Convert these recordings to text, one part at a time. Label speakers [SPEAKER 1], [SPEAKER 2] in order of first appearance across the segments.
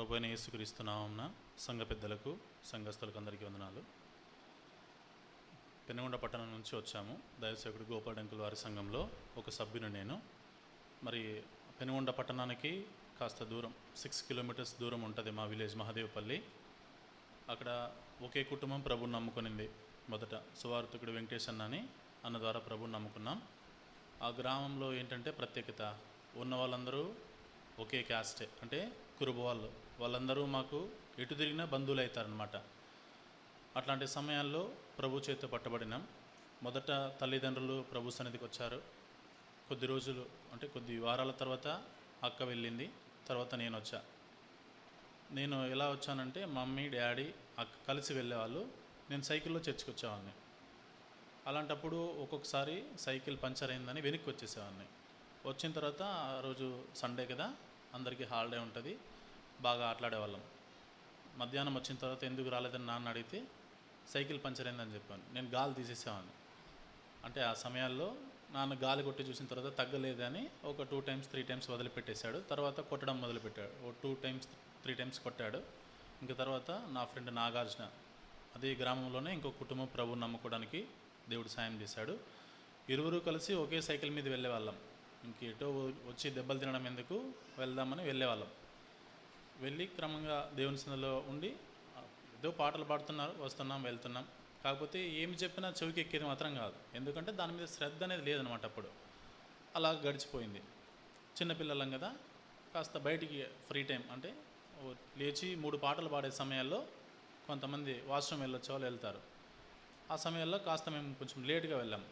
[SPEAKER 1] ప్రభువైన యేసుక్రీస్తు నామమున సంఘ పెద్దలకు సంఘస్థులకు అందరికీ వందనాలు. పెనుగొండ పట్టణం నుంచి వచ్చాము. దైవసేవకుడు గోపాల్ అంకుల్ వారి సంఘంలో ఒక సభ్యుని నేను. మరి పెనుగొండ పట్టణానికి కాస్త దూరం 6 కిలోమీటర్స్ దూరం ఉంటుంది మా విలేజ్ మహదేవపల్లి. అక్కడ ఒకే కుటుంబం ప్రభుని నమ్ముకునింది. మొదట సువార్తికుడు వెంకటేష్ అన్న ద్వారా ప్రభుని నమ్ముకున్నాం. ఆ గ్రామంలో ఏంటంటే ప్రత్యేకత, ఉన్న వాళ్ళందరూ ఒకే క్యాస్టే, అంటే కురుబు వాళ్ళందరూ మాకు ఎటు తిరిగినా బంధువులు అవుతారనమాట. అట్లాంటి సమయాల్లో ప్రభు చేతితో పట్టబడినాం. మొదట తల్లిదండ్రులు ప్రభు సన్నిధికి వచ్చారు. కొద్ది రోజులు అంటే కొద్ది వారాల తర్వాత అక్క వెళ్ళింది. తర్వాత నేను వచ్చా. నేను ఎలా వచ్చానంటే మమ్మీ డాడీ అక్క కలిసి వెళ్ళేవాళ్ళు. నేను సైకిల్లో చర్చికి వచ్చేవాడిని. అలాంటప్పుడు ఒక్కొక్కసారి సైకిల్ పంచర్ అయిందని వెనక్కి వచ్చేసేవాడిని. వచ్చిన తర్వాత ఆ రోజు సండే కదా, అందరికీ హాలిడే ఉంటుంది, బాగా ఆటలాడేవాళ్ళం. మధ్యాహ్నం వచ్చిన తర్వాత ఎందుకు రాలేదని నాన్న అడిగితే సైకిల్ పంచర్ అయిందని చెప్పాను. నేను గాలి తీసేసేవాడిని. అంటే ఆ సమయాల్లో నాన్న గాలి కొట్టి చూసిన తర్వాత తగ్గలేదని ఒక 2 times 3 times వదిలిపెట్టేశాడు. తర్వాత కొట్టడం మొదలుపెట్టాడు. ఓ 2 times 3 times కొట్టాడు. ఇంకా తర్వాత నా ఫ్రెండ్ నాగార్జున, అదే గ్రామంలోనే ఇంకో కుటుంబం ప్రభువుని నమ్ముకోవడానికి దేవుడు సాయం చేశాడు. ఇరువురు కలిసి ఒకే సైకిల్ మీద వెళ్ళేవాళ్ళం. ఇంకేటో వచ్చి దెబ్బలు తినడం ఎందుకు, వెళ్దామని వెళ్ళేవాళ్ళం. వెళ్ళి క్రమంగా దేవుని సన్నిధిలో ఉండి ఏదో పాటలు పాడుతున్నారు, వస్తున్నాం వెళ్తున్నాం. కాకపోతే ఏమి చెప్పినా చెవికి ఎక్కేది మాత్రం కాదు. ఎందుకంటే దాని మీద శ్రద్ధ అనేది లేదనమాట. అప్పుడు అలా గడిచిపోయింది. చిన్నపిల్లలం కదా, కాస్త బయటికి ఫ్రీ టైం అంటే లేచి 3 పాటలు పాడే సమయాల్లో కొంతమంది వాష్రూమ్ వెళ్ళొచ్చే వాళ్ళు వెళ్తారు. ఆ సమయాల్లో కాస్త మేము కొంచెం లేట్గా వెళ్ళాం.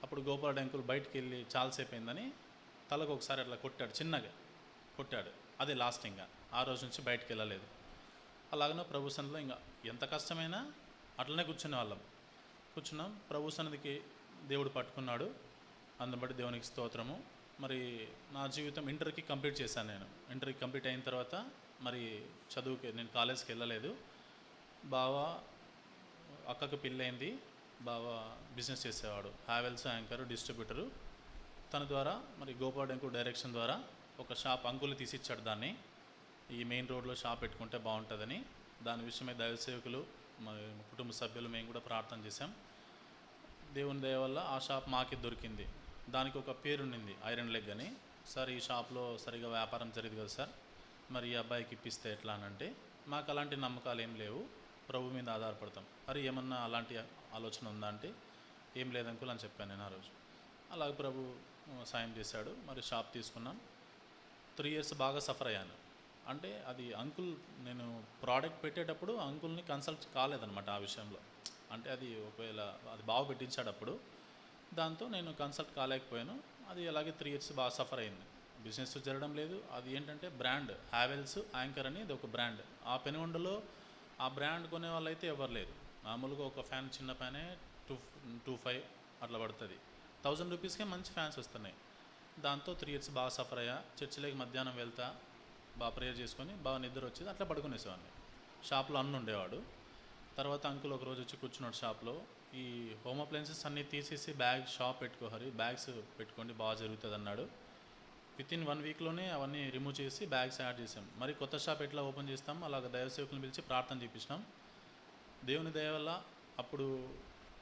[SPEAKER 1] అప్పుడు గోపాల్ అంకుల్ బయటికి వెళ్ళి చాలాసేపు అయిందని తలకు ఒకసారి అట్లా కొట్టాడు, చిన్నగా కొట్టాడు. అదే లాస్ట్. ఇంకా ఆ రోజు నుంచి బయటికి వెళ్ళలేదు. అలాగనే ప్రభు సన్నిధిలో ఇంకా ఎంత కష్టమైనా అట్లనే కూర్చున్నాం. ప్రభు సన్నిధికి దేవుడు పట్టుకున్నాడు. అందుని బట్టి దేవునికి స్తోత్రము. మరి నా జీవితం ఇంటర్కి కంప్లీట్ చేశాను. నేను ఇంటర్కి కంప్లీట్ అయిన తర్వాత మరి చదువుకి నేను కాలేజ్కి వెళ్ళలేదు. బావ అక్కకు పెళ్ళయింది. బావ బిజినెస్ చేసేవాడు, హ్యావెల్స్ యాంకర్ డిస్ట్రిబ్యూటరు. తన ద్వారా మరి గోపాల్ అంకుల్ డైరెక్షన్ ద్వారా ఒక షాప్ అంకులు తీసిచ్చాడు. దాన్ని ఈ మెయిన్ రోడ్లో షాప్ పెట్టుకుంటే బాగుంటుందని, దాని విషయమై దైవసేవకులు మరి కుటుంబ సభ్యులు మేము కూడా ప్రార్థన చేశాం. దేవుని దయ వల్ల ఆ షాప్ మాకే దొరికింది. దానికి ఒక పేరుండింది, ఐరన్ లెగ్ అని. సార్ ఈ షాప్లో సరిగా వ్యాపారం జరిగింది కదా సార్, మరి ఈ అబ్బాయికి ఇప్పిస్తే ఎట్లా అని అంటే, మాకు అలాంటి నమ్మకాలు ఏం లేవు, ప్రభు మీద ఆధారపడతాం. మరి ఏమన్నా అలాంటి ఆలోచన ఉందా అంటే, ఏం లేదంకుల్ అని చెప్పాను నేను ఆ రోజు. అలాగే ప్రభు సాయం చేశాడు. మరి షాప్ తీసుకున్నాం. 3 years బాగా సఫర్ అయ్యాను. అంటే అది అంకుల్, నేను ప్రోడక్ట్ పెట్టేటప్పుడు అంకుల్ని కన్సల్ట్ కాలేదనమాట ఆ విషయంలో. అంటే అది ఒకవేళ అది బాగా పెట్టించాడు అప్పుడు, దాంతో నేను కన్సల్ట్ కాలేకపోయాను. అది అలాగే 3 years బాగా సఫర్ అయింది. బిజినెస్ జరగడం లేదు. అది ఏంటంటే బ్రాండ్ హ్యావెల్స్ యాంకర్ అని, ఇది ఒక బ్రాండ్. ఆ పెనుగొండలో ఆ బ్రాండ్ కొనే వాళ్ళు అయితే ఎవరు లేరు. మామూలుగా ఒక ఫ్యాన్, చిన్న ఫ్యానే 225 అట్లా పడుతుంది. 1000 రూపీస్కే మంచి ఫ్యాన్స్ వస్తున్నాయి. దాంతో 3 years బాగా సఫర్ అయ్యా. చర్చిలోకి మధ్యాహ్నం వెళ్తా, బాగా ప్రేయర్ చేసుకొని బాగా నిద్ర వచ్చేది, అట్లా పడుకునేసేవాడిని. షాప్లో అన్న ఉండేవాడు. తర్వాత అంకుల్ ఒకరోజు వచ్చి కూర్చున్నాడు షాప్లో. ఈ హోమ్ అప్లయన్సెస్ అన్నీ తీసేసి షాప్ పెట్టుకోహరి, బ్యాగ్స్ పెట్టుకోండి బాగా జరుగుతుంది అన్నాడు. వితిన్ 1 weekలోనే అవన్నీ రిమూవ్ చేసి బ్యాగ్స్ యాడ్ చేసాం. మరి కొత్త షాప్ ఎట్లా ఓపెన్ చేస్తాం, అలాగ దైవసేవకులను పిలిచి ప్రార్థన చేయించినాం. దేవుని దయ వల్ల అప్పుడు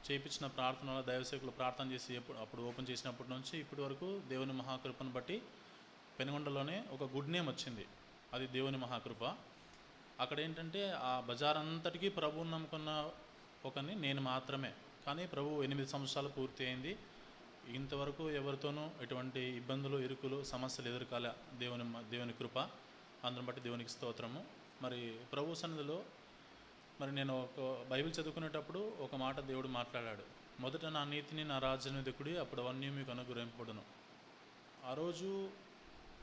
[SPEAKER 1] చేయించిన ప్రార్థన వల్ల దైవసేవకులు ప్రార్థన చేసి అప్పుడు ఓపెన్ చేసినప్పటి నుంచి ఇప్పటి వరకు దేవుని మహాకృపను బట్టి పెనుగొండలోనే ఒక గుడ్ నేమ్ వచ్చింది. అది దేవుని మహాకృప. అక్కడ ఏంటంటే ఆ బజార్ అంతటికీ ప్రభువుని నమ్ముకున్న ఒకని నేను మాత్రమే. కానీ ప్రభు 8 సంవత్సరాలు పూర్తి అయింది. ఇంతవరకు ఎవరితోనూ ఎటువంటి ఇబ్బందులు, ఇరుకులు, సమస్యలు ఎదుర్కాలే. దేవుని కృప. అందుని బట్టి దేవునికి స్తోత్రము. మరి ప్రభు సన్నిధిలో మరి నేను ఒక బైబిల్ చదువుకునేటప్పుడు ఒక మాట దేవుడు మాట్లాడాడు. మొదట నా నీతిని నా రాజ్యాన్వికుడి, అప్పుడు అవన్నీ మీకు అనుగ్రహింపబడును. ఆ రోజు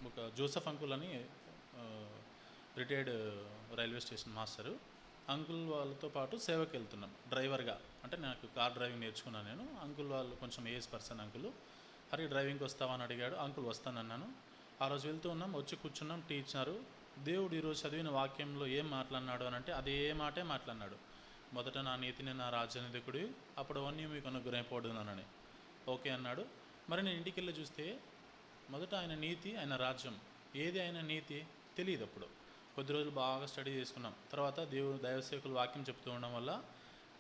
[SPEAKER 1] ఒక జోసెఫ్ అంకుల్ అని retired railway station master, uncle వాళ్ళతో పాటు సేవకి వెళ్తున్నాం డ్రైవర్గా. అంటే నాకు కార్ డ్రైవింగ్ నేర్చుకున్నాను నేను. అంకుల్ వాళ్ళు కొంచెం ఏజ్ పర్సన్ అంకుల్. హరి డ్రైవింగ్కి వస్తావని అడిగాడు. అంకుల్ వస్తానన్నాను. ఆ రోజు వెళ్తూ ఉన్నాం, వచ్చి కూర్చున్నాం, టీ ఇచ్చినారు. దేవుడు ఈరోజు చదివిన వాక్యంలో ఏం మాట్లాడినాడు అని అంటే అదే మాటే మాట్లాడినాడు. మొదట నా నీతిని నా రాజ్యాన్వికుడి, అప్పుడు అవన్నీ మీకు అనుగ్రహింపబడునని. ఓకే అన్నాడు. మరి నేను ఇంటికి వెళ్ళి చూస్తే మొదట ఆయన నీతి, ఆయన రాజ్యం. ఏది ఆయన నీతి తెలియదు. అప్పుడు కొద్ది రోజులు బాగా స్టడీ చేసుకున్నాం. తర్వాత దైవ సేవకులు వాక్యం చెప్తూ ఉండడం వల్ల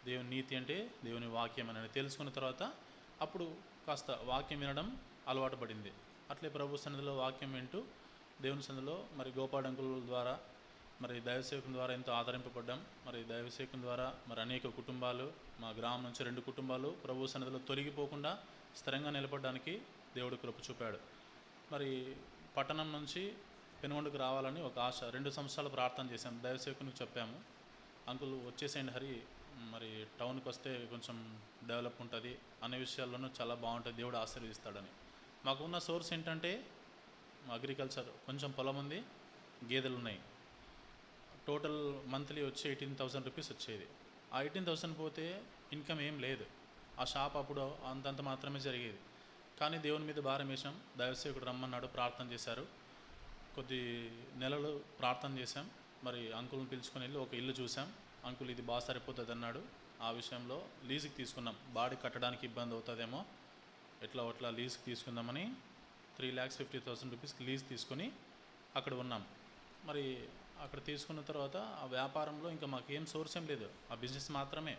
[SPEAKER 1] దేవుని నీతి అంటే దేవుని వాక్యం అని తెలుసుకున్న తర్వాత అప్పుడు కాస్త వాక్యం వినడం అలవాటు పడింది. అట్లే ప్రభు సన్నిధిలో వాక్యం వింటూ దేవుని సన్నిధిలో మరి గోపాడంకుల ద్వారా మరి దైవసేవకుని ద్వారా ఎంతో ఆదరింపబడ్డాం. మరి దైవసేవకుని ద్వారా మరి అనేక కుటుంబాలు, మా గ్రామం నుంచి 2 కుటుంబాలు ప్రభు సన్నిధిలో తొలగిపోకుండా స్థిరంగా నిలబడడానికి దేవుడు కృప చూపాడు. మరి పట్టణం నుంచి పెనుగొండకు రావాలని ఒక ఆశ, 2 సంవత్సరాలు ప్రార్థన చేశాం. దైవసేవకునికి చెప్పాము, అంకుల్ వచ్చేసేయండి హరి, మరి టౌన్కి వస్తే కొంచెం డెవలప్ ఉంటుంది, అనే విషయాల్లోనూ చాలా బాగుంటుంది, దేవుడు ఆశీర్వదిస్తాడని. మాకున్న సోర్స్ ఏంటంటే అగ్రికల్చర్, కొంచెం పొలం ఉంది, గేదెలు ఉన్నాయి. టోటల్ మంత్లీ వచ్చి 18,000 రూపీస్ వచ్చేది. ఆ 18,000 పోతే ఇన్కమ్ ఏం లేదు. ఆ షాప్ అప్పుడు అంతంత మాత్రమే జరిగేది. కానీ దేవుని మీద భారం వేసాం. దైవసేవకుడు రమ్మన్నాడు, ప్రార్థన చేశారు. కొద్ది నెలలు ప్రార్థన చేశాం. మరి అంకుల్ని పిలుచుకొని వెళ్ళి ఒక ఇల్లు చూసాం. అంకుల్ ఇది బాగా సరిపోతుంది అన్నాడు. ఆ విషయంలో లీజుకి తీసుకున్నాం. బాడీ కట్టడానికి ఇబ్బంది అవుతుందేమో, ఎట్లా లీజుకి తీసుకుందామని 3,50,000 రూపీస్కి లీజ్ తీసుకొని అక్కడ ఉన్నాం. మరి అక్కడ తీసుకున్న తర్వాత ఆ వ్యాపారంలో ఇంకా మాకేం సోర్స్ ఏం లేదు, ఆ బిజినెస్ మాత్రమే.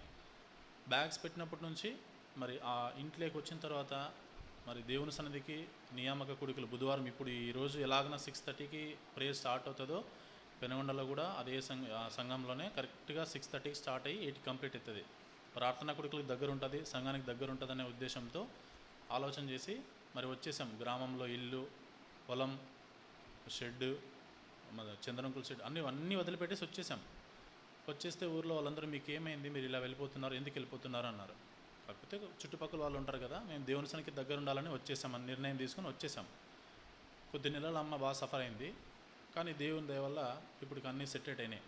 [SPEAKER 1] బ్యాగ్స్ పెట్టినప్పటి నుంచి మరి ఆ ఇంట్లోకి వచ్చిన తర్వాత మరి దేవుని సన్నిధికి నియామక కూడికలు బుధవారం, ఇప్పుడు ఈరోజు ఎలాగైనా 6:30కి ప్రేయర్ స్టార్ట్ అవుతుందో పెనుగొండలో కూడా అదే సంఘంలోనే కరెక్ట్గా 6:30కి స్టార్ట్ అయ్యి 8కి కంప్లీట్ అవుతుంది. ప్రార్థనా కూడికలకు దగ్గర ఉంటుంది, సంఘానికి దగ్గర ఉంటుంది అనే ఉద్దేశంతో ఆలోచన చేసి మరి వచ్చేసాం. గ్రామంలో ఇల్లు, పొలం, షెడ్, మన చంద్రంకుల షెడ్ అన్నీ వదిలిపెట్టేసి వచ్చేసాం. వచ్చేస్తే ఊర్లో వాళ్ళందరూ మీకు ఏమైంది, మీరు ఇలా వెళ్ళిపోతున్నారు, ఎందుకు వెళ్ళిపోతున్నారు అన్నారు. కాకపోతే చుట్టుపక్కల వాళ్ళు ఉంటారు కదా, మేము దేవుని సన్నిధికి దగ్గర ఉండాలని వచ్చేసాం అని నిర్ణయం తీసుకుని వచ్చేసాం. కొద్ది నెలలు అమ్మ బాగా సఫర్ అయింది, కానీ దేవుని దయ వల్ల ఇప్పుడు అన్నీ సెటిల్ అయినాయి.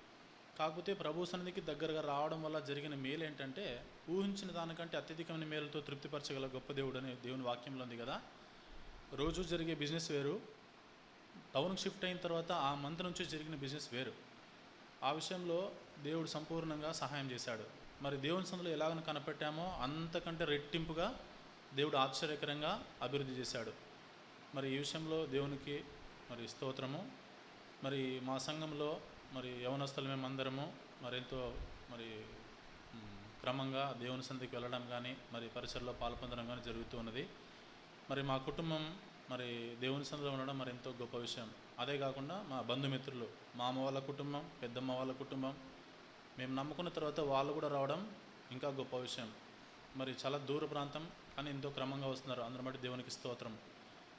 [SPEAKER 1] కాకపోతే ప్రభు సన్నిధికి దగ్గరగా రావడం వల్ల జరిగిన మేలు ఏంటంటే, ఊహించిన దానికంటే అత్యధికమైన మేలుతో తృప్తిపరచగల గొప్ప దేవుడు అని దేవుని వాక్యంలో ఉంది కదా. రోజు జరిగే బిజినెస్ వేరు, టౌన్కి షిఫ్ట్ అయిన తర్వాత ఆ మంత్ నుంచి జరిగిన బిజినెస్ వేరు. ఆ విషయంలో దేవుడు సంపూర్ణంగా సహాయం చేశాడు. మరి దేవుని సన్నిధిలో ఎలాగైనా కనపెట్టామో అంతకంటే రెట్టింపుగా దేవుడు ఆశ్చర్యకరంగా అభివృద్ధి చేశాడు. మరి ఈ విషయంలో దేవునికి మరి స్తోత్రము. మరి మా సంఘంలో మరి యవనస్తులు మేమందరము మరి ఎంతో మరి క్రమంగా దేవుని సన్నిధికి వెళ్ళడం కానీ మరి పరిసరలో పాల్పొందడం కానీ జరుగుతూ ఉన్నది. మరి మా కుటుంబం మరి దేవుని సన్నిధిలో ఉండడం మరి ఎంతో గొప్ప విషయం. అదే కాకుండా మా బంధుమిత్రులు, మా అమ్మ వాళ్ళ కుటుంబం, పెద్దమ్మ వాళ్ళ కుటుంబం, మేము నమ్ముకున్న తర్వాత వాళ్ళు కూడా రావడం ఇంకా గొప్ప విషయం. మరి చాలా దూర ప్రాంతం కానీ ఎంతో క్రమంగా వస్తున్నారు. అందరం బట్టి దేవునికి స్తోత్రం.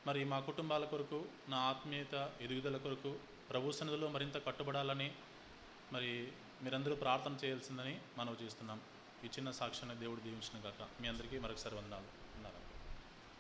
[SPEAKER 1] మరి మా కుటుంబాల కొరకు, నా ఆత్మీయత ఎదుగుదల కొరకు ప్రభు సన్నిధిలో మరింత కట్టుబడాలని మరి మీరందరూ ప్రార్థన చేయాల్సిందని మనవి చేస్తున్నాం. ఈ చిన్న సాక్ష్యాన్ని దేవుడు దీవించిన కాక మీ అందరికీ మరొకసారి వందనాలు.